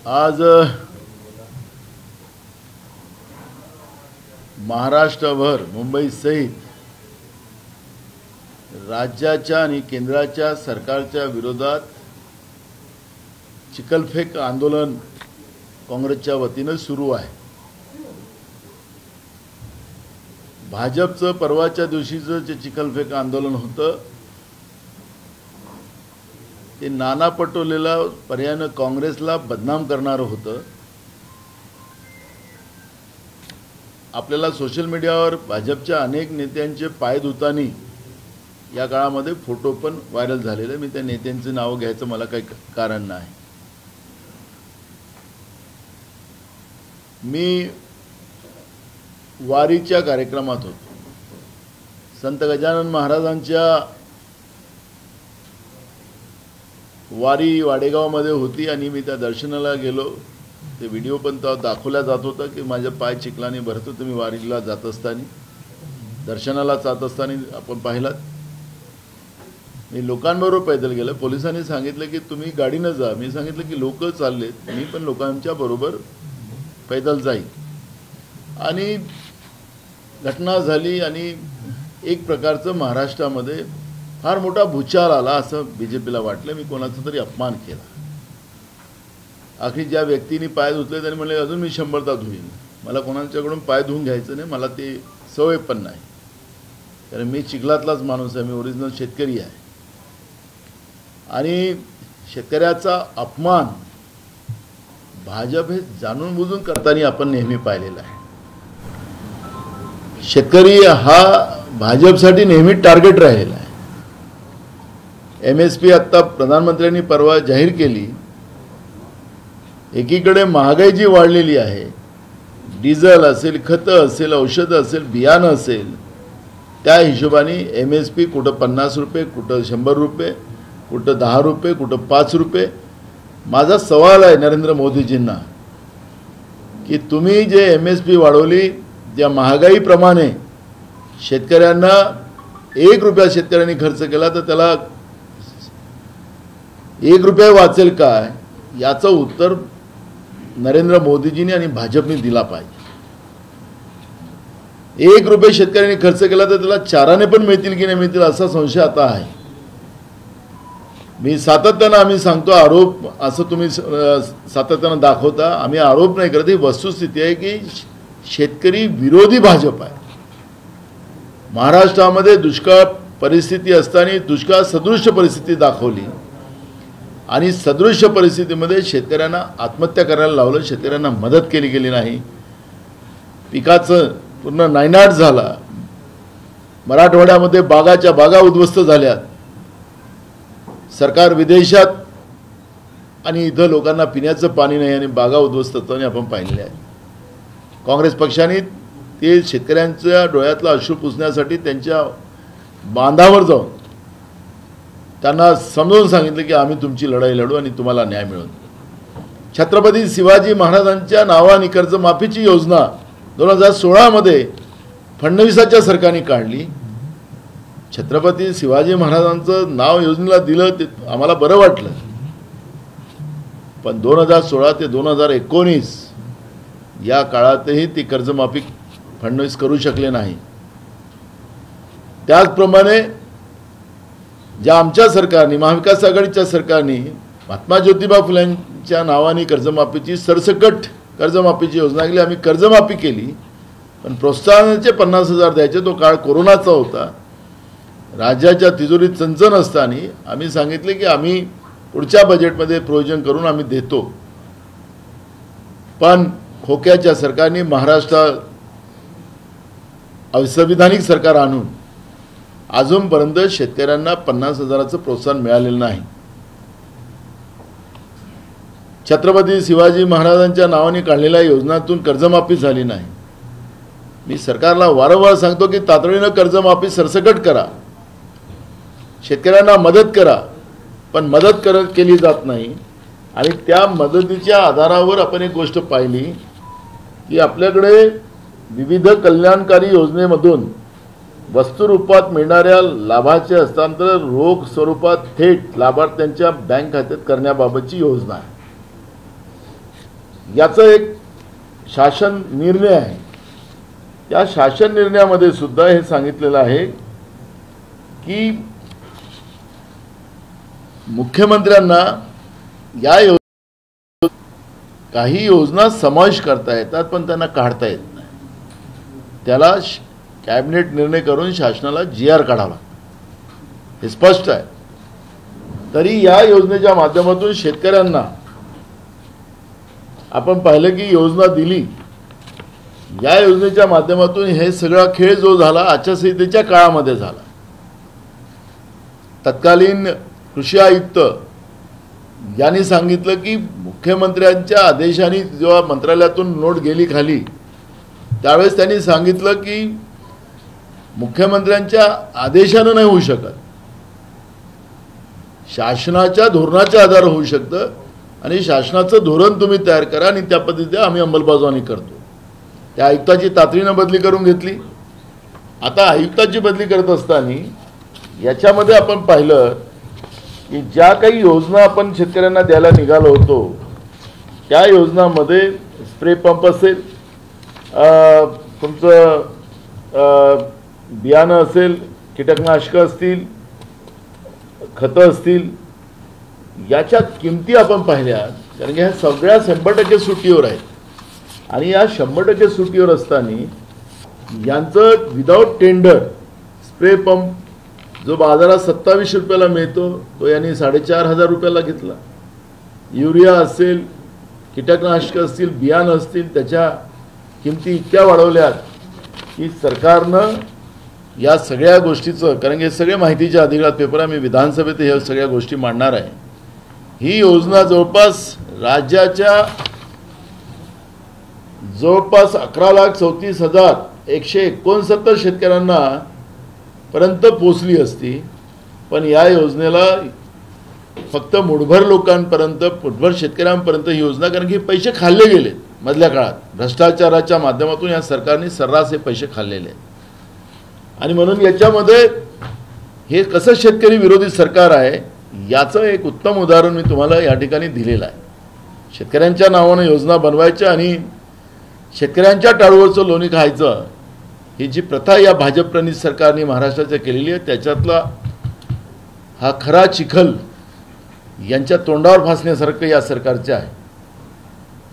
आज महाराष्ट्रभर मुंबई सहित राज्याच्या आणि केंद्राच्या सरकारच्या विरोधात चिखलफेक आंदोलन काँग्रेसच्या वतीने सुरू आहे। भाजपचं परवाच्या दिवशीचं जे चिखलफेक आंदोलन होतं ते नाना पटोलेला पर्यायाने काँग्रेसला बदनाम करणारं होतं। आपल्याला सोशल मीडियावर भाजपच्या अनेक नेत्यांचे पाय धुतानी या काळामध्ये फोटो पण व्हायरल झालेले। मी त्या नेत्यांचे नाव घ्यायचं मला काही कारण नाही। मी वारीच्या कार्यक्रमात होतो। संत गजानन महाराजांच्या वारी वाडेगावमध्ये होती आणि मी त्या दर्शनाला गेलो। ते व्हिडिओ पण दाखवला जात होता की माझे पाय चिखलाने भरत होते। मी वारीला जात असताना दर्शनाला जात असताना आपण पाहिलात मी लोकांबरोबर पैदल गेलो। पोलिसांनी सांगितलं की तुम्ही गाडीने जा। मी सांगितलं की लोक चाललेत, मी पण लोकांच्या बरोबर पैदल जाईल। आणि घटना झाली आणि एक प्रकारचं महाराष्ट्रामध्ये फार मोठा भूचाल आला असं बीजेपीला वाटलं। मी कोणाचा तरी अपमान केला। आखरी ज्या व्यक्तीने पाय धुतले त्यांनी म्हणले अजून मी 100दा धुईन। मला कोणाच्याकडून पाय धुवून घ्यायचं नाही, मला ते सवय पण नाही, कारण मी चिखलातलाच माणूस आहे, मी ओरिजिनल शेतकरी आहे। आणि शेतकऱ्याचा अपमान भाजप हे जाणून बुजून करताना आपण नेहमी पाहिलेला आहे। शेतकरी हा भाजपसाठी नेहमी टार्गेट राहिलेला आहे। MSP आता प्रधानमंत्र्यांनी परवा जाहीर केली। एकीकडे महागाई जी वाढलेली आहे, डिझेल असेल, खतं असेल, औषधं असेल, बियाणं असेल, त्या हिशोबाने MSP कुठं 50 रुपये, कुठं 100 रुपये, कुठं 10 रुपये, कुठं 5 रुपये। माझा सवाल आहे नरेंद्र मोदीजींना की तुम्ही जे MSP वाढवली, ज्या महागाईप्रमाणे शेतकऱ्यांना 1 रुपया शेतकऱ्यांनी खर्च केला तर त्याला 1 रुपया वाचेल काय, याचं उत्तर नरेंद्र मोदीजींनी आणि भाजपने दिला पाहिजे। 1 रुपया शेतकऱ्यांनी खर्च केला तर त्याला 4 पण मिळतील की नाही मिळतील असा संशय आता आहे। मी सातत्याने आम्ही सांगतो, आरोप असं तुम्ही सातत्याने दाखवता, आम्ही आरोप नाही करत, ही वस्तुस्थिती आहे की शेतकरी विरोधी भाजप आहे। महाराष्ट्रामध्ये दुष्काळ परिस्थिती असताना दुष्काळ सदृश परिस्थिती दाखवली आणि सदृश परिस्थितीमध्ये शेतकऱ्यांना आत्महत्या करायला लावलं, शेतकऱ्यांना मदत केली गेली नाही। पिकाचं पूर्ण नायनाट झाला। मराठवाड्यामध्ये बागाच्या बागा उद्ध्वस्त झाल्यात। सरकार विदेशात आणि इथं लोकांना पिण्याचं पाणी नाही आणि बागा उद्ध्वस्त होताना आपण पाहिले आहे। काँग्रेस पक्षाने ते शेतकऱ्यांच्या डोळ्यातला अश्रू पुसण्यासाठी त्यांच्या बांधावर जाऊन त्यांना समजावून सांगितलं की आम्ही तुमची लढाई लढू आणि तुम्हाला न्याय मिळवू। छत्रपती शिवाजी महाराजांच्या नावाने कर्जमाफीची योजना 2016 मध्ये फडणवीसाच्या सरकारने काढली। छत्रपती शिवाजी महाराजांचं नाव योजनेला दिलं ते आम्हाला बरं वाटलं, पण 2016 ते 2019 या काळातही ती कर्जमाफी फडणवीस करू शकले नाही। त्याचप्रमाणे ज्या आमच्या सरकारने, महाविकास आघाडीच्या सरकारने महात्मा ज्योतिबा फुलेंच्या नावाने कर्जमाफीची सरसकट कर्जमाफीची योजना केली। आम्ही कर्जमाफी केली, पण प्रोत्साहनाचे 50,000 द्यायचे, तो काळ कोरोनाचा होता। राज्याच्या तिजोरीत चणचण असताना आम्ही सांगितले की आम्ही पुढच्या बजेटमध्ये प्रोविजन करून आम्ही देतो, पण खोक्याच्या सरकारने महाराष्ट्रात असंविधानिक सरकार आणून अजूनपर्यंत शेतकऱ्यांना 50,000चं प्रोत्साहन मिळालेलं नाही। छत्रपती शिवाजी महाराजांच्या नावाने काढलेल्या योजनातून कर्जमाफी झाली नाही। मी सरकारला वारंवार सांगतो की तातडीने कर्जमाफी सरसकट करा, शेतकऱ्यांना मदत करा, पण मदत केली जात नाही। आणि त्या मदतीच्या आधारावर आपण एक गोष्ट पाहिली की आपल्याकडे विविध कल्याणकारी योजनेमधून वस्तुरूपात मिळणाऱ्या लाभाचे हस्तांतरण रोख स्वरूपात थेट लाभार्थ्यांच्या बँक खात्यात करण्याबाबतची योजना आहे। याचं एक शासन निर्णय आहे. त्या शासन निर्णयामध्ये सुद्धा हे सांगितलेलं आहे की मुख्यमंत्र्यांना या काही योजना समाविष्ट करता येतात पण त्यांना काढता येत नाही. त्याला कॅबिनेट निर्णय करून शासनाला GR काढावा, हे स्पष्ट आहे. तरी या योजनेच्या माध्यमातून शेतकऱ्यांना आपण पाहिलं की योजना दिली. या योजनेच्या माध्यमातून हे सगळा खेळ जो झाला आचारसंहितेच्या काळामध्ये झाला. तत्कालीन कृषी आयुक्त यांनी सांगितलं की मुख्यमंत्र्यांच्या आदेशाने जेव्हा मंत्रालयातून नोट गेली खाली त्यावेळेस त्यांनी सांगितलं की मुख्यमंत्र्यांच्या आदेशाने नाही होऊ शकत, शासनाच्या धोरणाच्या आधारे होऊ शकतं आणि शासनाचं धोरण तुम्ही तयार करा आणि त्या पद्धतीने आम्ही अंमलबजावणी करतो. त्या आयुक्ताची तातडीनं बदली करून घेतली. आता आयुक्ताची बदली करत असताना याच्यामध्ये आपण पाहिलं की ज्या काही योजना आपण शेतकऱ्यांना द्यायला निघालो होतो त्या योजनांमध्ये स्प्रे पंप असेल, तुमचं बियाणं असेल, कीटकनाशकं असतील, खतं असतील, याच्या किमती आपण पाहिल्या. कारण की ह्या सगळ्या 100% सुट्टीवर आहेत आणि या 100% सुट्टीवर असताना यांचं विदाऊट टेंडर स्प्रे पंप जो बाजारात 27 रुपयाला मिळतो तो यांनी 4,500 रुपयाला घेतला. युरिया असेल, कीटकनाशकं असतील, बियाणं असतील, त्याच्या किमती इतक्या वाढवल्यात की सरकारनं या सगळ्या गोष्टीचं, कारण की हे सगळे माहितीच्या अधिकारात पेपर आहे, मी विधानसभेत ह्या सगळ्या गोष्टी मांडणार आहे. ही योजना जवळपास राज्याच्या जवळपास 11,34,169 शेतकऱ्यांना पर्यंत पोचली असती. पण या योजनेला फक्त मुठभर लोकांपर्यंत, मुठभर शेतकऱ्यांपर्यंत ही योजना, कारण की पैसे खाल्ले गेले मधल्या काळात भ्रष्टाचाराच्या माध्यमातून या सरकारने सर्रास हे पैसे खाल्लेले आहेत. आणि म्हणून याच्यामध्ये हे कसं शेतकरी विरोधी सरकार आहे याचं एक उत्तम उदाहरण मी तुम्हाला या ठिकाणी दिलेलं आहे. शेतकऱ्यांच्या नावाने योजना बनवायच्या आणि शेतकऱ्यांच्या टाळूवरचं लोणी खायचं ही जी प्रथा या भाजप-प्रणीत सरकारने महाराष्ट्राच्या केलेली आहे त्याच्यातला हा खरा चिखल यांच्या तोंडावर फासण्यासारखं या सरकारचे आहे.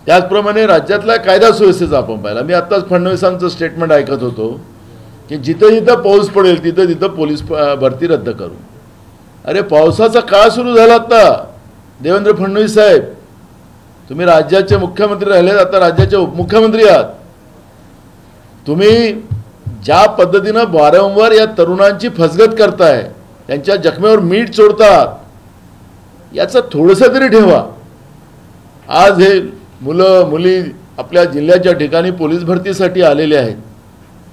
त्याचप्रमाणे राज्यातला कायदा सुव्यवस्थेचा आपण पाहिला. मी आत्ताच फडणवीसांचं स्टेटमेंट ऐकत होतो की जिथं जिथं पाऊस पडेल तिथं तिथं पोलीस भरती रद्द करू. अरे पावसाचा काळ सुरू झाला आता. देवेंद्र फडणवीस साहेब, तुम्ही राज्याचे मुख्यमंत्री राहिले, आता राज्याचे उपमुख्यमंत्री आहात. तुम्ही ज्या पद्धतीनं वारंवार या तरुणांची फसगत करताय, त्यांच्या जखमेवर मीठ सोडतात, याचं थोडंसं तरी ठेवा. आज हे मुलं मुली आपल्या जिल्ह्याच्या ठिकाणी पोलीस भरतीसाठी आलेले आहेत.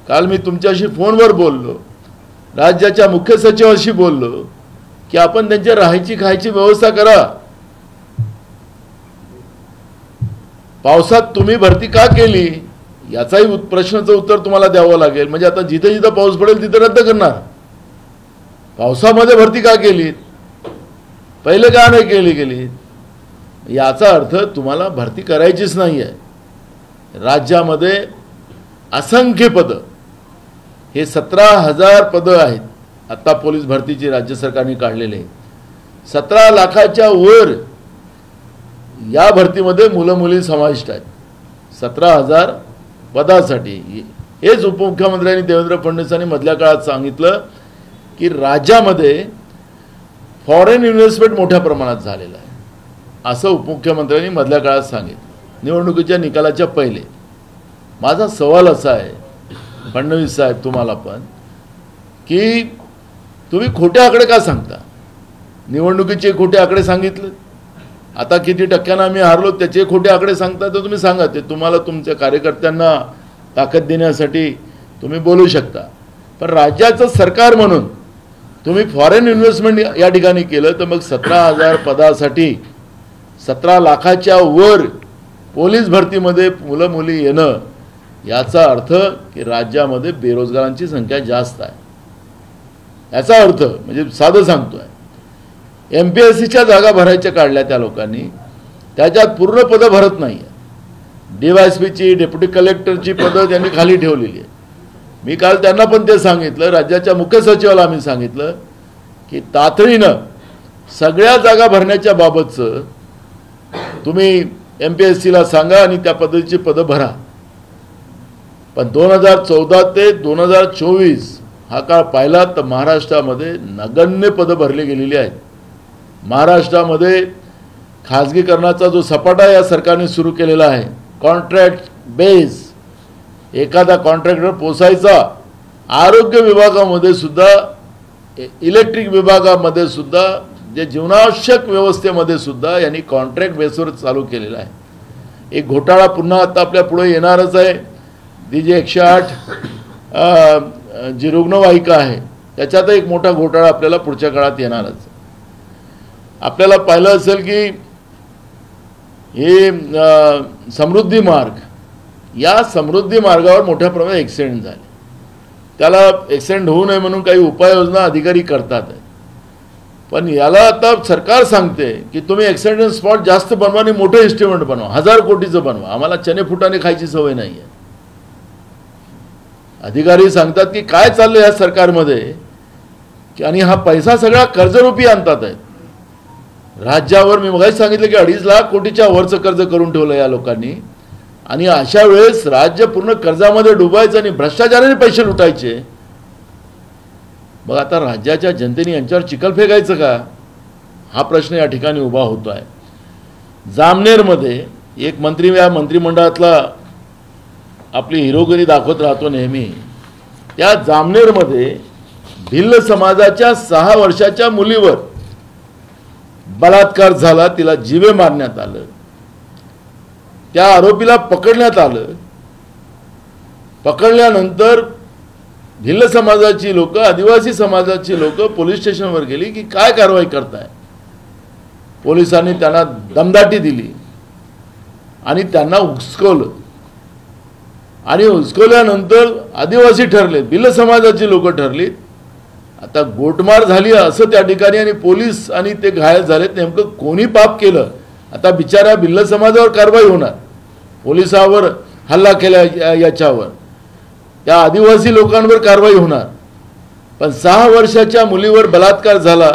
काल मी तुमच्याशी फोनवर बोललो, राज्याच्या मुख्य सचिवाशी बोललो की आपण त्यांच्या राहायची खायची व्यवस्था करा. पावसात तुम्ही भरती का केली याचाही प्रश्नाचं उत्तर तुम्हाला द्यावं लागेल. म्हणजे आता जिथे जिथं पाऊस पडेल तिथं रद्द करणार. पावसामध्ये भरती का केली, पहिले का नाही केली याचा अर्थ तुम्हाला भरती करायचीच नाही आहे. राज्यामध्ये असंख्य पदं, हे 17,000 पदं आहेत आता पोलीस भरतीची राज्य सरकारने काढलेले. 17 लाखाच्या वर या भरतीमध्ये मुलं मुली समाविष्ट आहेत. 17,000 पदासाठी. हेच उपमुख्यमंत्र्यांनी देवेंद्र फडणवीसांनी मधल्या काळात सांगितलं की राज्यामध्ये फॉरेन इन्व्हेस्टमेंट मोठ्या प्रमाणात झालेलं आहे, असं उपमुख्यमंत्र्यांनी मधल्या काळात सांगितलं निवडणुकीच्या निकालाच्या पहिले. माझा सवाल असा आहे फडणवीस साहेब तुम्हाला पण, की तुम्ही खोटे आकडे का सांगता? निवडणुकीचे खोटे आकडे सांगितले, आता किती टक्क्यांना आम्ही हारलो त्याचे खोटे आकडे सांगता, तर तुम्ही सांगा. ते तुम्हाला तुमच्या कार्यकर्त्यांना ताकद देण्यासाठी तुम्ही बोलू शकता. पण राज्याचं सरकार म्हणून तुम्ही फॉरेन इन्व्हेस्टमेंट या ठिकाणी केलं तर मग 17,000 पदासाठी 17 लाखाच्या वर पोलीस भरतीमध्ये मुलं मुली येणं याचा अर्थ की राज्यामध्ये बेरोजगारांची संख्या जास्त आहे. याचा अर्थ म्हणजे साधं सांगतोय, MPSCच्या जागा भरायच्या काढल्या त्या लोकांनी, त्याच्यात पूर्ण पदं भरत नाही आहे. DYSPची डेप्युटी कलेक्टरची पदं त्यांनी खाली ठेवलेली आहे. मी काल त्यांना पण ते सांगितलं, राज्याच्या मुख्य सचिवाला आम्ही सांगितलं की तातडीनं सगळ्या जागा भरण्याच्या बाबतचं तुम्ही MPSCला सांगा आणि त्या पद्धतीची पदं भरा. पण 2014 ते 2024 हा काळ पाहिला तर महाराष्ट्रामध्ये नगण्य पदं भरली गेलेली आहेत. महाराष्ट्रामध्ये खाजगीकरणाचा जो सपाटा या सरकारने सुरू केलेला आहे, कॉन्ट्रॅक्ट बेस, एखादा कॉन्ट्रॅक्टर पोसायचा, आरोग्य विभागामध्ये सुद्धा, इलेक्ट्रिक विभागामध्ये सुद्धा, जे जीवनावश्यक व्यवस्थेमध्ये सुद्धा यांनी कॉन्ट्रॅक्ट बेसवर चालू केलेला आहे. एक घोटाळा पुन्हा आता आपल्या पुढे येणारच आहे. ती जी 108 जी रुग्णवाहिका आहे त्याच्यात एक मोठा घोटाळा आपल्याला पुढच्या काळात येणारच. आपल्याला पाहिलं असेल की हे समृद्धी मार्ग, या समृद्धी मार्गावर मोठ्या प्रमाणात ॲक्सिडेंट झाले. त्याला ॲक्सिडेंट होऊ नये म्हणून काही उपाययोजना अधिकारी करतात. पण याला आता सरकार सांगते की तुम्ही ॲक्सिडेंट स्पॉट जास्त बनवा आणि मोठं एस्टिमेट बनवा, 1000 कोटीचं बनवा. आम्हाला चणे-फुटाणे खायची सवय नाही आहे. अधिकारी सांगतात की काय चाललं या सरकारमध्ये की, आणि हा पैसा सगळा कर्जरूपी आणतात आहेत राज्यावर. मी मगाशी सांगितलं की 2.5 लाख कोटीच्या वरचं कर्ज करून ठेवलं या लोकांनी. आणि अशा वेळेस राज्य पूर्ण कर्जामध्ये डुबायचं आणि भ्रष्टाचाराने पैसे लुटायचे. मग आता राज्याच्या जनतेने यांच्यावर चिखल फेकायचं का, हा प्रश्न या ठिकाणी उभा होतो आहे. जामनेरमध्ये एक मंत्री या मंत्रिमंडळातला आपली हिरोगिरी दाखवत राहतो नेहमी. त्या जामनेरमध्ये भिल्ल समाजाच्या 6 वर्षाच्या मुलीवर बलात्कार झाला, तिला जीवे मारण्यात आलं. त्या आरोपीला पकडण्यात आलं. पकडल्यानंतर भिल्ल समाजाची लोक, आदिवासी समाजाची लोक पोलीस स्टेशनवर गेली की काय कारवाई करताय. पोलिसांनी त्यांना दमदाटी दिली आणि त्यांना उचकवलं. आणि उचकवल्यानंतर आदिवासी ठरले, भिल्ल समाजाची लोक ठरली. आता गोटमार झाली असं त्या ठिकाणी, आणि पोलीस आणि ते घायल झालेत. नेमकं कोणी पाप केलं, आता बिचाऱ्या भिल्ल समाजावर कारवाई होणार. पोलिसावर हल्ला केला याच्यावर त्या आदिवासी लोकांवर कारवाई होणार. पण 6 वर्षाच्या मुलीवर बलात्कार झाला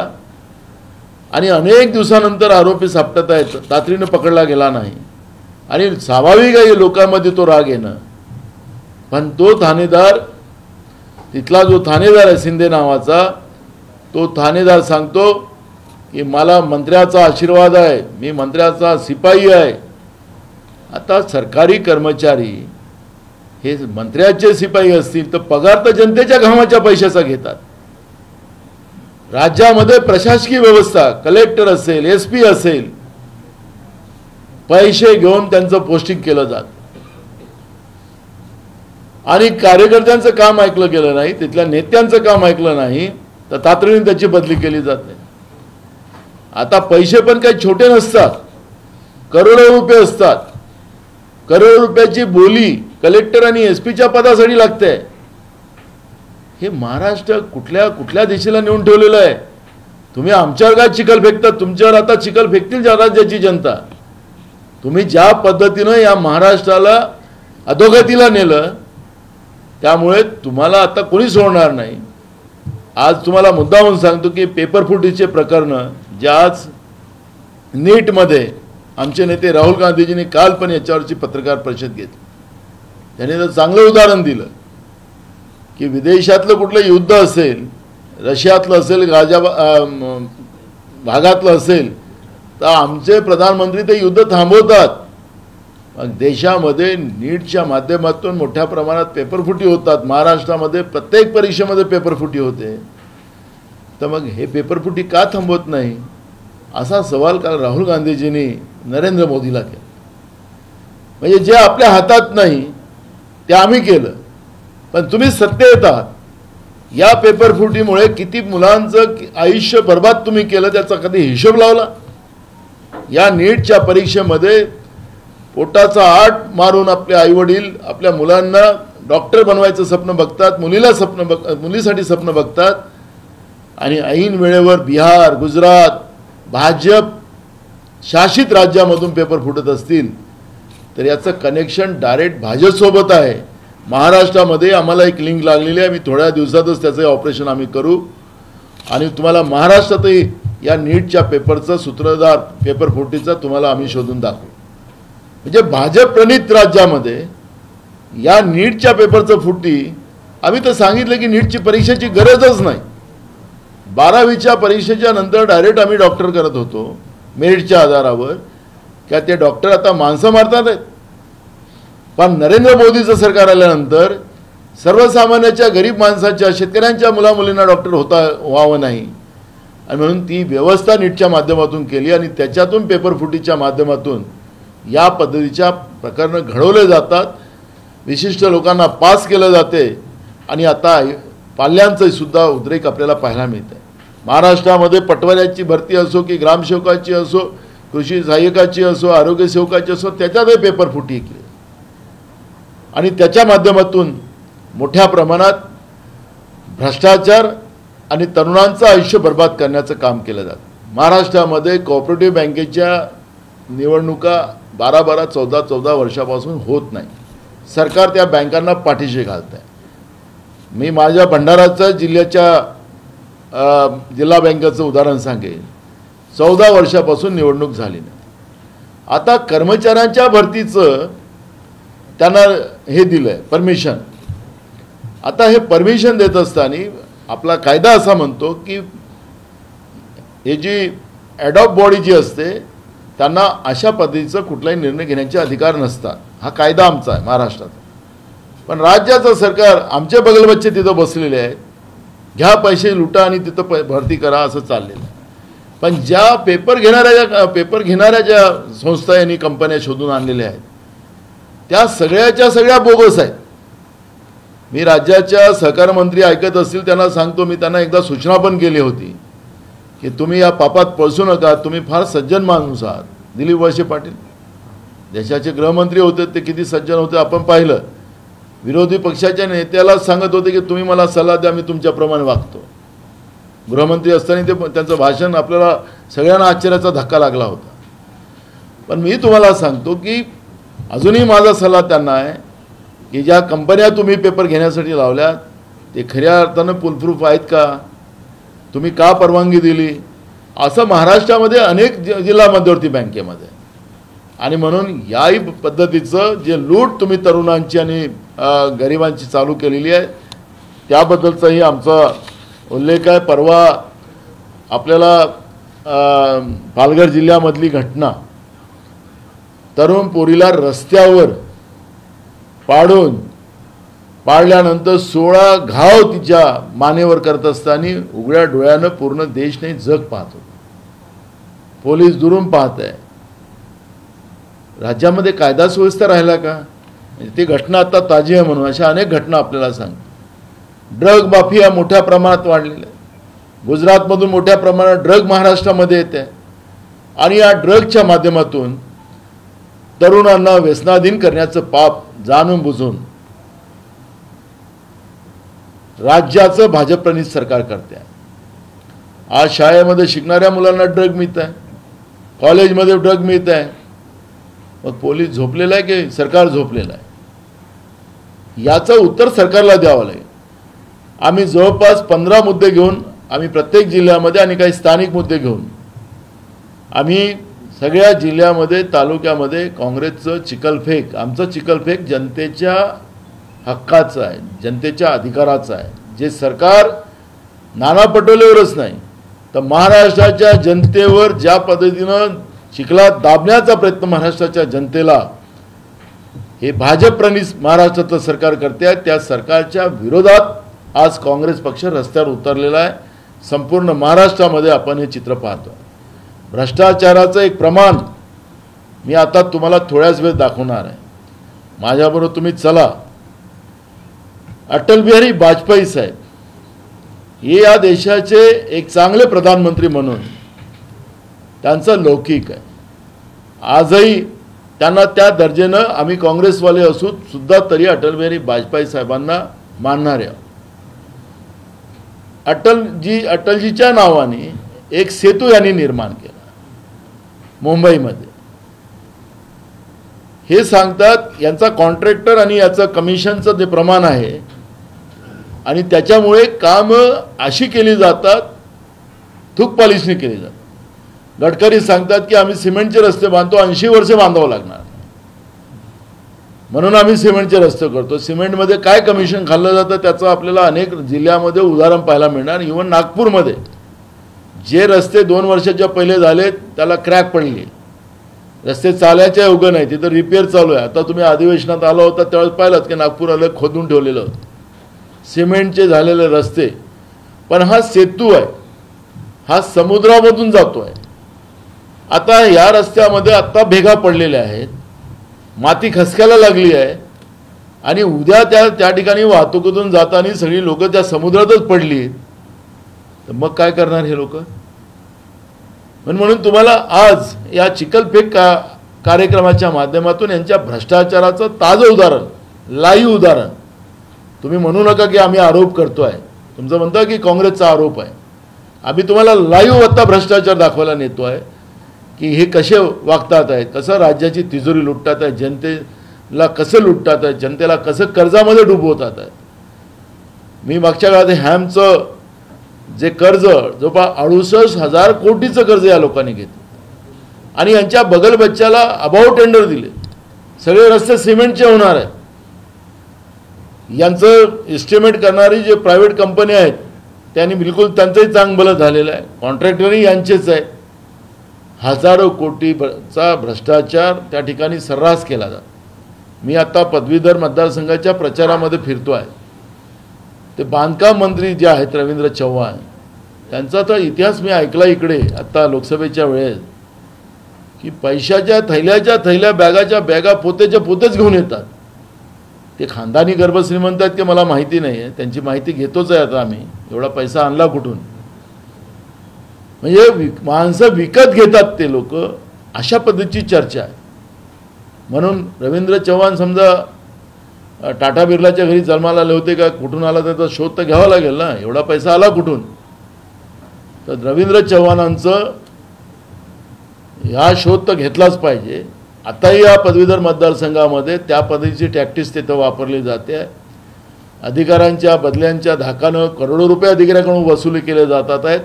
आणि अनेक दिवसानंतर आरोपी सापडत आहेत, तातडीनं पकडला गेला नाही. आणि स्वाभाविक आहे लोकांमध्ये तो राग येणं. पण तो ठाणेदार, तिथला जो ठाणेदार आहे शिंदे नावाचा, तो ठाणेदार सांगतो की मला मंत्र्याचा आशीर्वाद आहे, मी मंत्र्याचा शिपाई आहे. आता सरकारी कर्मचारी हे मंत्र्याचे शिपाई असतील तर पगार तर जनतेच्या घामाच्या पैशाचा घेतात. राज्यामध्ये प्रशासकीय व्यवस्था, कलेक्टर असेल, SP असेल, पैसे घेऊन त्यांचं पोस्टिंग केलं जात आणि कार्यकर्त्यांचं काम ऐकलं गेलं नाही, तिथल्या नेत्यांचं काम ऐकलं नाही तर तातडीने त्याची बदली केली जाते. आता पैसे पण काही छोटे नसतात, करोडो रुपये असतात. करोड रुपयाची बोली कलेक्टर आणि SP पदासाठी लागते. हे महाराष्ट्र कुठल्या कुठल्या दिशेला नेऊन ठेवलेलं आहे. तुम्ही आमच्यावर काय चिखल फेकतात, तुमच्यावर आता चिखल फेकतील राज्याची जनता. तुम्ही ज्या पद्धतीनं या महाराष्ट्राला अधोगतीला नेलं, त्यामुळे तुम्हाला आता कोणी सोडणार नाही. आज तुम्हाला मुद्दामून सांगतो की पेपर फुटीचे प्रकरण, जे आज नीटमध्ये आमचे नेते राहुल गांधीजींनी काल पण याच्यावरची पत्रकार परिषद घेतली. त्यांनी तर चांगलं उदाहरण दिलं की विदेशातलं कुठलं युद्ध असेल, रशियातलं असेल, गाजा भागातलं असेल, तर आमचे प्रधानमंत्री ते युद्ध थांबवतात. मग देशामध्ये नीटच्या माध्यमातून मोठ्या प्रमाणात पेपरफुटी होतात. महाराष्ट्रामध्ये प्रत्येक परीक्षेमध्ये पेपरफुटी होते. तर मग हे पेपरफुटी का थांबवत नाही, असा सवाल काल राहुल गांधीजींनी नरेंद्र मोदीला केला. म्हणजे जे आपल्या हातात नाही ते आम्ही केलं, पण तुम्ही सत्तेत आहात. या पेपरफुटीमुळे किती मुलांचं आयुष्य बर्बाद तुम्ही केलं त्याचा कधी हिशोब लावला. या नीटच्या परीक्षेमध्ये पोटाचा आट मारून आपले आईवडील आपल्या मुलांना डॉक्टर बनवायचं स्वप्न बघतात, मुलीसाठी स्वप्न बघतात, आणि ऐन वेळेवर बिहार, गुजरात, भाजप शासित राज्यामधून पेपर फुटत असतील तर याचं कनेक्शन डायरेक्ट भाजपसोबत आहे. महाराष्ट्रामध्ये आम्हाला एक लिंक लागलेली आहे. मी थोड्या दिवसातच त्याचं ऑपरेशन आम्ही करू आणि तुम्हाला महाराष्ट्रातही या नीटच्या पेपरचं सूत्रधार पेपर फुटीचा तुम्हाला आम्ही शोधून दाखवू. म्हणजे भाजप प्रणित राज्यामध्ये या नीटच्या पेपरचं फुटी आम्ही तर सांगितलं की नीटची परीक्षेची गरजच नाही. 12वीच्या परीक्षेच्या नंतर डायरेक्ट आम्ही डॉक्टर करत होतो मेरिटच्या आधारावर. क्या ते डॉक्टर आता माणसं मारतात आहेत. पण नरेंद्र मोदीचं सरकार आल्यानंतर सर्वसामान्याच्या गरीब माणसाच्या शेतकऱ्यांच्या मुलामुलींना डॉक्टर व्हावं नाही आणि म्हणून ती व्यवस्था नीटच्या माध्यमातून केली आणि त्याच्यातून पेपर फुटीच्या माध्यमातून या पद्धतीच्या प्रकरणं घडवले जातात. विशिष्ट लोकांना पास केलं जाते आणि आता पाल्यांचं सुद्धा उद्रेक आपल्याला पाहायला मिळत आहे. महाराष्ट्रामध्ये पटवाऱ्याची भरती असो की ग्रामसेवकाची असो, कृषी सहाय्यकाची असो, आरोग्य सेवकाची असो, त्याच्यातही पेपर फुटी केली आणि त्याच्या माध्यमातून मोठ्या प्रमाणात भ्रष्टाचार आणि तरुणांचं आयुष्य बर्बाद करण्याचं काम केलं जातं. महाराष्ट्रामध्ये कोऑपरेटिव्ह बँकेच्या निवडणुका 12-12, 14-14 वर्षापासून होत नाही. सरकार त्या बँकांना पाठीशी घालत आहे. मी माझ्या भंडाराच्या जिल्हा बँकेचं उदाहरण सांगेन. 14 वर्षापासून निवडणूक झाली नाही. आता कर्मचाऱ्यांच्या भरतीचं त्यांना हे दिलंय परमिशन. आता हे परमिशन देत असताना आपला कायदा असा म्हणतो की हे जी ॲडॉप बॉडी जी असते त्यांना अशा पद्धतीचं कुठलाही निर्णय घेण्याचे अधिकार नसतात. हा कायदा आमचा आहे महाराष्ट्राचा. पण राज्याचं सरकार आमचे बगलबच्चे तिथं बसलेले आहेत. घ्या पैसे लुटा आणि तिथं भरती करा असं चाललेलं आहे. पण ज्या पेपर घेणाऱ्या ज्या संस्था यांनी कंपन्या शोधून आणलेल्या आहेत त्या सगळ्याच्या सगळ्या बोगस आहेत. मी राज्याच्या सहकार मंत्री ऐकत असतील त्यांना सांगतो, मी त्यांना एकदा सूचना पण केली होती की तुम्ही या पापात पळसू नका. तुम्ही फार सज्जन माणूस आहात. दिलीप वळसे पाटील देशाचे गृहमंत्री होते, ते किती सज्जन होते आपण पाहिलं. विरोधी पक्षाच्या नेत्याला सांगत होते की तुम्ही मला सल्ला द्या, मी तुमच्याप्रमाणे वागतो. गृहमंत्री असताना ते त्यांचं भाषण आपल्याला सगळ्यांना आश्चर्याचा धक्का लागला होता. पण मी तुम्हाला सांगतो की अजूनही माझा सल्ला त्यांना आहे की ज्या कंपन्या तुम्ही पेपर घेण्यासाठी लावल्यात ते खऱ्या अर्थानं फुलप्रूफ आहेत का, तुम्ही का परवानगी दिली. असं महाराष्ट्रामध्ये अनेक जिल्हा मध्यवर्ती बँकेमध्ये आणि म्हणून याही पद्धतीचं जे लूट तुम्ही तरुणांची आणि गरिबांची चालू केलेली आहे त्याबद्दलचाही आमचा उल्लेख आहे. परवा आपल्याला पालघर जिल्ह्यामधली घटना, तरुण पोरीला रस्त्यावर पाडल्यानंतर 16 घाव तिच्या मानेवर करत असताना उघड्या डोळ्यानं पूर्ण देश नाही जग पाहतो. पोलीस दुरून पाहत आहे. राज्यामध्ये कायदा सुव्यवस्था राहिला का. ती घटना आता ताजी आहे म्हणून अशा अनेक घटना आपल्याला सांगतात. ड्रग माफिया मोठ्या प्रमाणात वाढलेला आहे. गुजरातमधून मोठ्या प्रमाणात ड्रग महाराष्ट्रामध्ये येते आणि या ड्रगच्या माध्यमातून तरुणांना व्यसनाधीन करण्याचं पाप जाणून बुजून राज्याचं भाजपप्रणित सरकार करते. आज शाळेमध्ये शिकणाऱ्या मुलांना ड्रग मिळत आहे, कॉलेजमध्ये ड्रग मिळत आहे. मग पोलीस झोपलेला आहे की सरकार झोपलेलं आहे. याचं उत्तर सरकारला द्यावं लागेल. आम्ही जवळपास 15 मुद्दे घेऊन आम्ही प्रत्येक जिल्ह्यामध्ये आणि काही स्थानिक मुद्दे घेऊन आम्ही सगळ्या जिल्ह्यामध्ये तालुक्यामध्ये काँग्रेसचं चिखलफेक, आमचं चिखलफेक जनतेच्या हक्काचं आहे, जनतेच्या अधिकाराचं आहे. जे सरकार नाना पटोलेवरच नाही तर महाराष्ट्राच्या जनतेवर ज्या पद्धतीनं चिखलात दाबण्याचा प्रयत्न महाराष्ट्राच्या जनतेला हे भाजपप्रणित महाराष्ट्राचं सरकार करते आहे, त्या सरकारच्या विरोधात आज काँग्रेस पक्ष रस्त्यावर उतरलेला आहे. संपूर्ण महाराष्ट्रामध्ये आपण हे चित्र पाहतो. भ्रष्टाचाराचं एक प्रमाण मी आता तुम्हाला थोड्याच वेळ दाखवणार आहे. माझ्याबरोबर तुम्ही चला. अटल बिहारी वाजपेयी साहेब हे या देशाचे एक चांगले प्रधानमंत्री म्हणून त्यांचं लौकिक आहे. आजही त्यांना त्या दर्जेनं आम्ही काँग्रेसवाले असून सुद्धा तरी अटल बिहारी वाजपेयी साहेबांना मानणारे आहोत. अटलजीच्या नावाने एक सेतू यांनी निर्माण केला मुंबईमध्ये. हे सांगतात यांचा कॉन्ट्रॅक्टर आणि याचं कमिशनचं जे प्रमाण आहे आणि त्याच्यामुळे कामं अशी केली जातात, थूक पॉलिशने केली जातात. गडकरी सांगतात की आम्ही सिमेंटचे रस्ते बांधतो, 80 वर्षे बांधावं लागणार म्हणून आम्ही सिमेंटचे रस्ते करतो. सिमेंटमध्ये काय कमिशन खाल्लं जातं त्याचं आपल्याला अनेक जिल्ह्यामध्ये उदाहरण पाहायला मिळणार. इव्हन नागपूरमध्ये जे रस्ते 2 वर्षाच्या पहिले झाले त्याला क्रॅक पडले, रस्ते चालायच्या योग्य नाही, तिथं रिपेअर चालू आहे. आता तुम्ही अधिवेशनात आला होता त्यावेळेस पाहिलात की नागपूर आलं खोदून ठेवलेलं सिमेंटचे झालेले रस्ते. पण हा सेतू आहे, हा समुद्रामधून जातो आहे. आता या रस्त्यामध्ये आत्ता भेगा पडलेल्या आहेत, माती खसकायला लागली आहे आणि उद्या त्या ठिकाणी वाहतुकीतून जाताना सगळी लोक त्या समुद्रातच पडली, तर मग काय करणार हे लोक. म्हणून तुम्हाला आज या चिखलफेक कार्यक्रमाच्या माध्यमातून यांच्या भ्रष्टाचाराचं ताजं उदाहरण, लाईव्ह उदाहरण. तुम्ही म्हणू नका की आम्ही आरोप करतोय, तुमचं म्हणता की काँग्रेसचा आरोप आहे. आम्ही तुम्हाला लाईव्ह आता भ्रष्टाचार दाखवायला नेतो आहे की हे कसे वागतात आहेत, कसं राज्याची तिजोरी लुटतात आहेत, जनतेला कसं लुटतात आहेत, जनतेला कसं कर्जामध्ये डुबवतात आहेत. मी मागच्या काळात हॅमचं जे कर्ज जवळपास 68,000 कोटीचं कर्ज या लोकांनी घेतलं आणि यांच्या बगल बच्च्याला अभाव टेंडर दिले. सगळे रस्ते सिमेंटचे होणार आहेत. यांचं एस्टिमेट करणारी जे प्रायव्हेट कंपनी आहेत त्यांनी बिलकुल त्यांचंही चांगलं झालेलं आहे, कॉन्ट्रॅक्टरही यांचेच आहे. हजारो कोटीचा भ्रष्टाचार त्या ठिकाणी सर्रास केला जातो. मी आता पदवीधर मतदारसंघाच्या प्रचारामध्ये फिरतो आहे. ते बांधकाम मंत्री जे आहेत रवींद्र चव्हाण, त्यांचा तर इतिहास मी ऐकला इकडे आता लोकसभेच्या वेळेस की पैशाच्या थैल्याच्या थैल्या, बॅगाच्या बॅगा, पोतेच्या पोतेच घेऊन येतात. ते खानदानी गर्भश्रीमंत आहेत की मला माहिती नाही आहे, त्यांची माहिती घेतोच आहे आता आम्ही. एवढा पैसा आणला कुठून, म्हणजे माणसं विकत घेतात ते लोक, अशा पद्धतीची चर्चा आहे. म्हणून रवींद्र चव्हाण समजा टाटा बिर्लाच्या घरी जन्माला आले होते का, कुठून आला त्याचा शोध तर घ्यावा लागेल ना, एवढा पैसा आला कुठून. तर रवींद्र चव्हाणांचं ह्या शोध तर घेतलाच पाहिजे. आताही या पदवीधर मतदारसंघामध्ये त्या पद्धतीची टॅक्टिस तिथं वापरली जाते. अधिकाऱ्यांच्या बदल्यांच्या धाकानं करोडो रुपये अधिकाऱ्यांकडून वसुली केले जातात आहेत,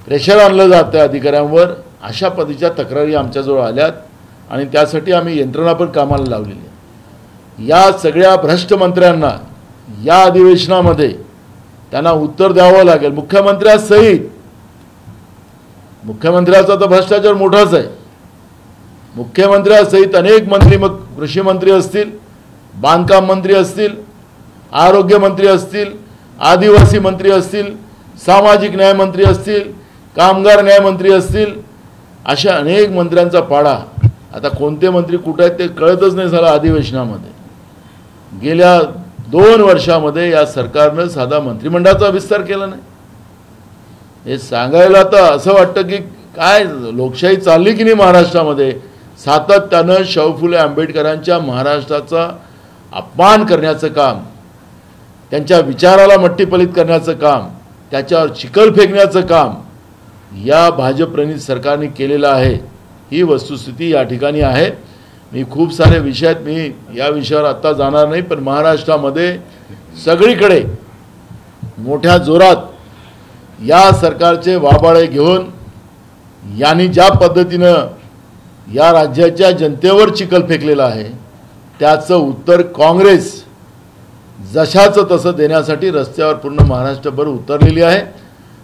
प्रेशर आणलं जातं अधिकाऱ्यांवर. अशा पद्धतीच्या तक्रारी आमच्याजवळ आल्यात आणि त्यासाठी आम्ही यंत्रणा पण कामाला लावलेली आहे. या सगळ्या भ्रष्ट मंत्र्यांना या अधिवेशनामध्ये त्यांना उत्तर द्यावं लागेल, मुख्यमंत्र्यासहित. मुख्यमंत्र्याचा तर भ्रष्टाचार मोठाच आहे. मुख्यमंत्र्यासहित अनेक मंत्री, मग कृषी मंत्री असतील, बांधकाम मंत्री असतील, आरोग्य मंत्री असतील, आदिवासी मंत्री असतील, सामाजिक न्याय मंत्री असतील, कामगार न्याय मंत्री असतील, अशा अनेक मंत्र्यांचा पाडा. आता कोणते मंत्री कुठे आहेत ते कळतच नाही झालं अधिवेशनामध्ये. गेल्या 2 वर्षामध्ये या सरकारनं साधा मंत्रिमंडळाचा विस्तार केला नाही. हे सांगायला तर असं वाटतं की काय लोकशाही चालली की नाही महाराष्ट्रामध्ये. सातत्यानं शाहू फुले आंबेडकरांच्या महाराष्ट्राचा अपमान करण्याचं काम, त्यांच्या विचाराला मट्टीपलीत करण्याचं काम, त्याच्यावर चिखल फेकण्याचं काम या भाजप-प्रणीत सरकारने केलेलं आहे. ही वस्तुस्थिती या ठिकाणी आहे. मी खूप सारे विषय आहेत, मी या विषयावर आत्ता जाणार नाही, पण महाराष्ट्रामध्ये सगळीकडे मोठ्या जोरात या सरकारचे वाबाळे घेऊन यांनी ज्या पद्धतीनं या राज्याच्या जनतेवर चिखल फेकलेलं आहे त्याचं उत्तर काँग्रेस जशाचं तसं देण्यासाठी रस्त्यावर पूर्ण महाराष्ट्रभर उतरलेली आहे.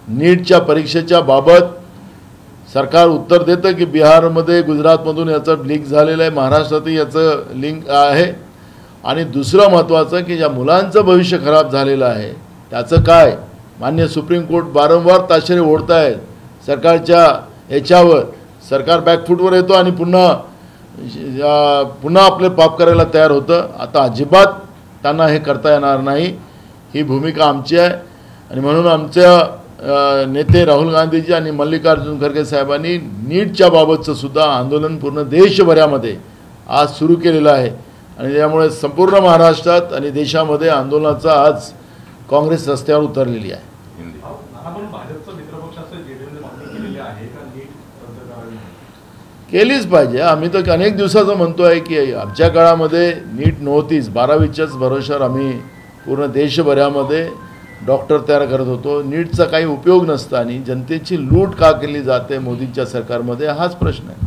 नीटच्या परीक्षेच्या बाबत सरकार उत्तर देतं की बिहारमध्ये, गुजरातमधून याचं लिंक झालेलं आहे, महाराष्ट्रातही याचं लिंक आहे. आणि दुसरं महत्त्वाचं की ज्या मुलांचं भविष्य खराब झालेलं आहे त्याचं काय. मान्य सुप्रीम कोर्ट वारंवार ताशेरे ओढत आहेत सरकारच्या याच्यावर. सरकार बॅकफूटवर येतो आणि पुन्हा आपले पाप करायला तयार होतं. आता अजिबात त्यांना हे करता येणार नाही, ही भूमिका आमची आहे. आणि म्हणून आमच्या नेते राहुल गांधीजी आणि मल्लिकार्जुन खरगे साहेबांनी नीटच्या बाबतचं सुद्धा आंदोलन पूर्ण देशभरामध्ये आज सुरू केलेलं आहे. आणि त्यामुळे संपूर्ण महाराष्ट्रात आणि देशामध्ये आंदोलनाचा आज काँग्रेस रस्त्यावर उतरलेली आहे. केलीच पाहिजे. आम्ही तर अनेक दिवसाचं म्हणतो आहे की आमच्या काळामध्ये नीट नव्हतीच, 12वीच्याच भरोशावर आम्ही पूर्ण देशभरामध्ये डॉक्टर तयार करत होतो. नीटचा काही उपयोग नसताना जनतेची लूट का केली जाते मोदींच्या सरकारमध्ये, हाच प्रश्न आहे.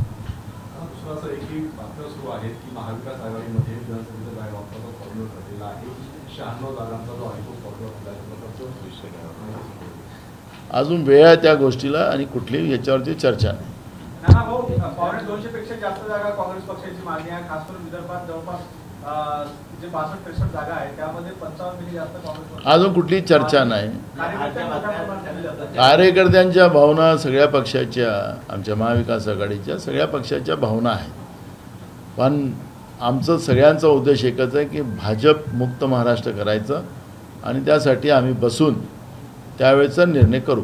अजून वेळ आहे त्या गोष्टीला आणि कुठलीही याच्यावरती चर्चा नाही. काँग्रेस 200 पेक्षा जास्त जागा काँग्रेस पक्षाची मागणी आहे. खास करून विदर्भात जवळपास जे 62-63 जागा आहेत त्यामध्ये 55 पैकी जास्त काँग्रेस. अजून कुठलीही चर्चा नाही. कार्यकर्त्यांच्या भावना सगळ्या पक्षाच्या, आमच्या महाविकास आघाडीच्या सगळ्या पक्षाच्या भावना आहेत. पण आमचं सगळ्यांचा उद्देश एकच आहे की भाजप मुक्त महाराष्ट्र करायचं आणि त्यासाठी आम्ही बसून त्यावेळेचा निर्णय करू.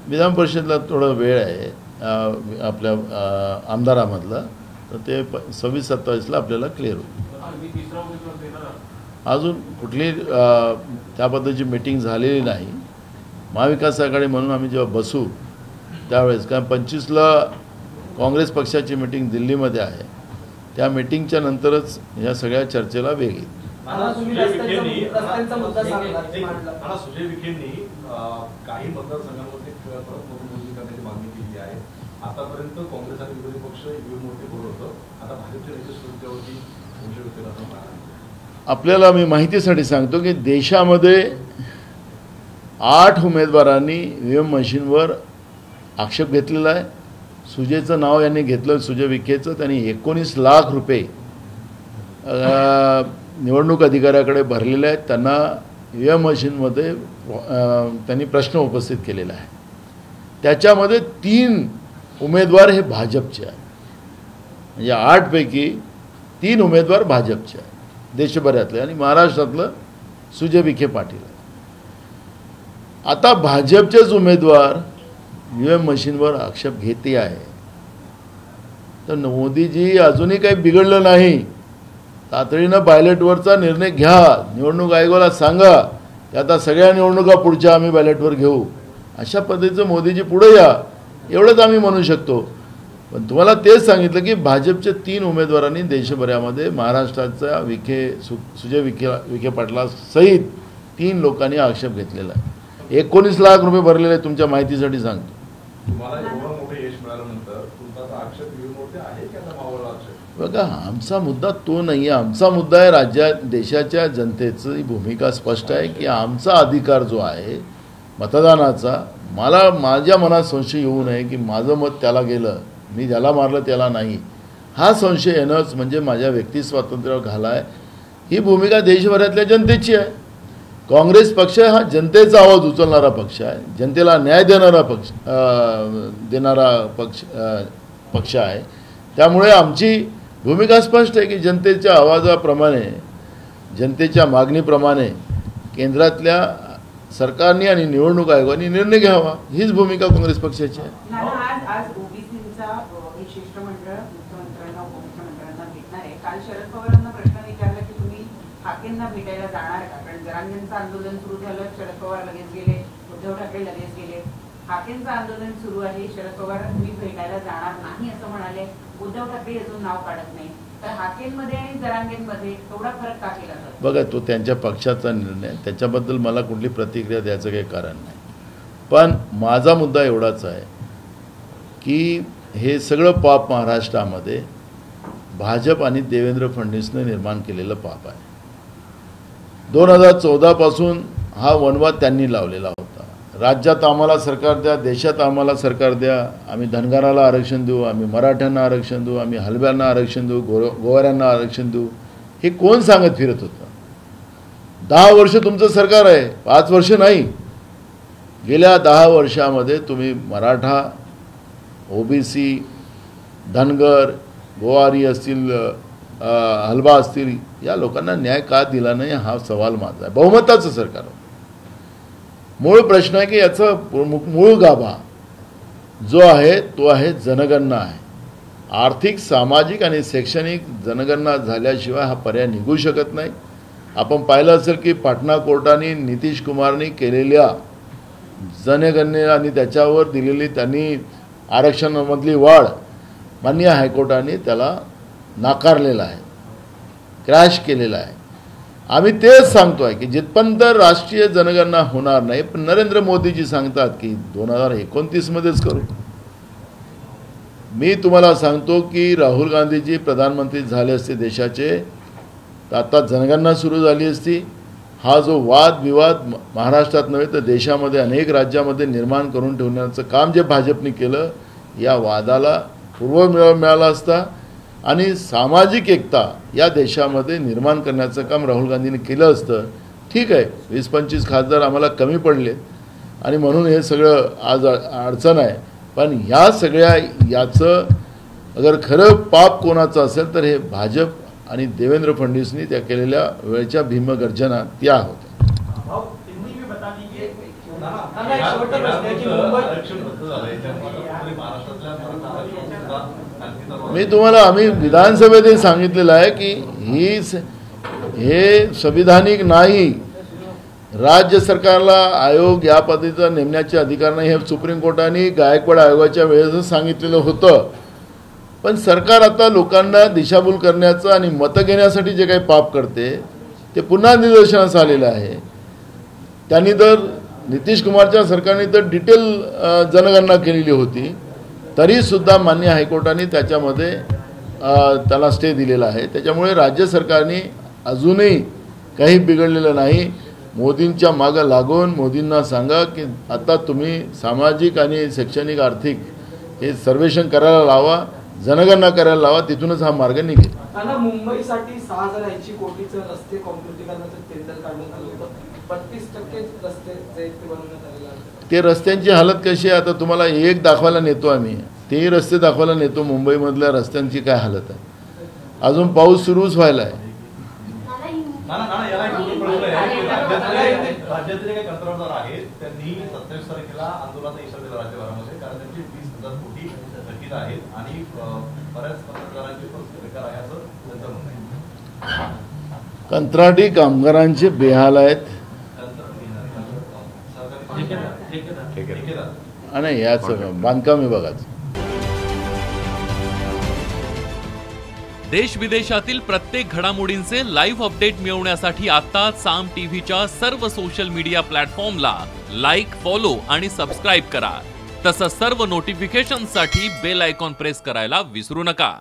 विधान परिषदला थोडा वेळ आहे आपल्या आमदारामधला, तर ते 26-27ला आपल्याला क्लिअर होईल. अजून कुठली त्या पद्धतीची मीटिंग झालेली नाही. महाविकास आघाडी म्हणून आम्ही जेव्हा बसू त्यावेळेस, कारण 25ला काँग्रेस पक्षाची मीटिंग दिल्लीमध्ये आहे, त्या मीटिंगच्या नंतरच ह्या सगळ्या चर्चेला वेग येईल. सुजय विखेंनी काही मतदारसंघांमध्ये परत मतमोजणी करण्याची मागणी केली आहे. आतापर्यंत काँग्रेस आणि विरोधी पक्ष ईव्हीएम वरती बोलत होतं, आता भाजपच्या नेतृत्वावरती संशय व्यक्त करतात. आपल्याला मी माहितीसाठी सांगतो की देशामध्ये 8 उमेदवारांनी ईव्हीएम मशीनवर आक्षेप घेतलेला आहे. सुजयचं नाव यांनी घेतलं, सुजय विखेचं. त्यांनी 19 लाख रुपये निवडणूक अधिकाऱ्याकडे भरलेले आहेत. त्यांना ईव्हीएम मशीनमध्ये त्यांनी प्रश्न उपस्थित केलेला आहे. त्याच्यामध्ये 3 उमेदवार हे भाजपचे आहेत. म्हणजे 8 पैकी 3 उमेदवार भाजपचे आहेत देशभरातले, आणि महाराष्ट्रातलं सुजय विखे पाटील आहे. आता भाजपचेच उमेदवार ईव्हीएम मशीनवर आक्षेप घेते आहे, तर मोदीजी अजूनही काही बिघडलं नाही. तातडीनं बॅलेटवरचा निर्णय घ्या. निवडणूक आयोगाला सांगा की आता सगळ्या निवडणुका पुढच्या आम्ही बॅलेटवर घेऊ. अशा पद्धतीचं मोदीजी पुढे या, एवढंच आम्ही म्हणू शकतो. पण तुम्हाला तेच सांगितलं की भाजपच्या 3 उमेदवारांनी देशभरामध्ये महाराष्ट्राचा सुजय विखे पाटलासहित 3 लोकांनी आक्षेप घेतलेला आहे. 19 लाख रुपये भरलेले आहे. तुमच्या माहितीसाठी सांगतो. बघा, आमचा मुद्दा तो नाही आहे. आमचा मुद्दा आहे राज्यात देशाच्या जनतेची भूमिका स्पष्ट आहे की आमचा अधिकार जो आहे मतदानाचा, मला माझ्या मनात संशय येऊ नये की माझं मत त्याला गेलं, मी ज्याला मारलं त्याला नाही, हा संशय येणंच म्हणजे माझ्या व्यक्ती स्वातंत्र्यावर घाला आहे. ही भूमिका देशभरातल्या जनतेची आहे. काँग्रेस पक्ष हा जनतेचा आवाज उचलणारा पक्ष आहे, जनतेला न्याय देणारा पक्ष आहे. त्यामुळे आमची भूमिका स्पष्ट आहे की जनतेच्या आवाजाप्रमाणे, जनतेच्या मागणीप्रमाणे केंद्रातल्या सरकारने आणि निवडणूक आयोगाने निर्णय घ्यावा, हीच भूमिका काँग्रेस पक्षाची आहे. आज ओबीसींचा एक शिष्टमंडळ मुख्यमंत्र्यांना उपमुख्यमंत्र्यांना भेटणार आहे. काल शरद पवारांना प्रश्न विचारला की तुम्ही हाकेंना भेटायला जाणार का? कारण जरांगेंचं आंदोलन सुरू झालं, शरद पवार लगेच गेले, उद्धव ठाकरे लगेच गेले. हाकेंचं आंदोलन सुरू आहे, शरद पवार तुम्ही भेटायला जाणार नाही असं म्हणाले. उद्धव ठाकरे अजून नाव काढत नाही. तर हाकेंमध्ये आणि जरांगेंमध्ये एवढा फरक का केला जातो? बघा, तो त्यांच्या पक्षाचा निर्णय, त्याच्याबद्दल मला कुठली प्रतिक्रिया द्यायचं काही कारण नाही. पण माझा मुद्दा एवढाच आहे की हे सगळं पाप महाराष्ट्रामध्ये भाजप आणि देवेंद्र फडणवीसने निर्माण केलेलं पाप आहे. 2014 पासून हा वनवाद त्यांनी लावलेला होता. राज्यात आम्हाला सरकार द्या, देशात आम्हाला सरकार द्या, आम्ही धनगराला आरक्षण देऊ, आम्ही मराठ्यांना आरक्षण देऊ, आम्ही हलब्यांना आरक्षण देऊ, गोवाऱ्यांना आरक्षण देऊ, हे कोण सांगत फिरत होतं? 10 वर्ष तुमचं सरकार आहे, 5 वर्ष नाही. गेल्या 10 वर्षामध्ये तुम्ही मराठा, ओबीसी, धनगर, गोवारी असतील, हलबा असतील, या लोकांना न्याय का दिला नाही, हा सवाल माझा आहे. बहुमताचं सरकार. मूळ प्रश्न आहे की याचं मूळ गाभा जो आहे तो आहे जनगणना आहे. आर्थिक, सामाजिक आणि शैक्षणिक जनगणना झाल्याशिवाय हा पर्याय निघू शकत नाही. आपण पाहिलं असेल की पाटणा कोर्टाने नितीश कुमारनी केलेल्या जनगणने आणि त्याच्यावर दिलेली त्यांनी आरक्षणामधली वाढ माननीय हायकोर्टाने त्याला नाकारलेला आहे, क्रॅश केलेला आहे. आम्ही तेच सांगतोय की जिथपर्यंत राष्ट्रीय जनगणना होणार नाही, पण नरेंद्र मोदीजी सांगतात की 2029 मध्येच करू. मी तुम्हाला सांगतो की राहुल गांधीजी प्रधानमंत्री झाले असते देशाचे तर आता जनगणना सुरू झाली असती. हा जो वादविवाद महाराष्ट्रात नव्हे तर देशामध्ये अनेक राज्यामध्ये निर्माण करून ठेवण्याचं काम जे भाजपने केलं, या वादाला पूर्वमेव मिळाला असता आणि सामाजिक एकता या देशामध्ये निर्माण करण्याचं काम राहुल गांधींनी केलं असतं. ठीक आहे, 20-25 खासदार आम्हाला कमी पडले आणि म्हणून हे सगळं आज अडचण आहे. पण ह्या सगळ्या याचं अगर खरं पाप कोणाचं असेल तर हे भाजप आणि देवेंद्र फडणवीसनी त्या केलेल्या वेळच्या भीमगर्जना त्या होत्या. मी तुम्हाला आम्ही विधानसभेतही सांगितलेलं आहे की हे संविधानिक नाही. राज्य सरकारला आयोग या पद्धतीचा नेमण्याचे अधिकार नाही हे सुप्रीम कोर्टाने गायकवाड आयोगाच्या वेळेसच सांगितलेलं होतं. पण सरकार आता लोकांना दिशाभूल करण्याचं आणि मतं घेण्यासाठी जे काही पाप करते ते पुन्हा निदर्शनास आलेलं आहे. त्यांनी तर नितीश कुमारच्या सरकारने तर डिटेल जनगणना केलेली होती, तरीसुद्धा मान्य हायकोर्टाने त्याच्यामध्ये त्याला स्टे दिलेला आहे. त्याच्यामुळे राज्य सरकारने अजूनही काही बिघडलेलं नाही. मोदींच्या मागं लागून मोदींना सांगा की आता तुम्ही सामाजिक आणि शैक्षणिक आर्थिक हे सर्वेक्षण करायला लावा, जनगणना करायला लावा, तिथूनच हा मार्ग निघेल. मुंबईसाठी 6,080 कोटीचे रस्ते कॉन्क्रिटीकरणाचं टेंडर काढण्यात आलं होतं. 32% रस्ते जे बनवण्यात आलेले आहेत. ते रस्त्यांची हालत कशी आहे आता तुम्हाला एक दाखवायला नेतो आम्ही, तेही रस्ते दाखवायला नेतो. मुंबईमधल्या रस्त्यांची काय हालत आहे, अजून पाऊस सुरूच व्हायला आहे. राज्यातले काही कंत्राटदार आहेत त्यांनी 27 तारखेला आंदोलनाचा इशारा दिला राज्यभरामध्ये, कारण त्यांची 20,000 कोटी थकीत आहेत आणि बऱ्याच कंत्राटदारांची परिस्थिती बेकार आहे असं त्यांचं म्हणणं आहे. कंत्राटी कामगारांचे बेहाल आहेत आणि याचं बांधकाम विभागाचं. देश विदेशातील प्रत्येक घडामोडींचे लाईव्ह अपडेट मिळवण्यासाठी आता साम टीव्हीच्या सर्व सोशल मीडिया प्लॅटफॉर्मला लाईक, फॉलो आणि सबस्क्राईब करा. तसंच सर्व नोटिफिकेशनसाठी बेल आयकॉन प्रेस करायला विसरू नका.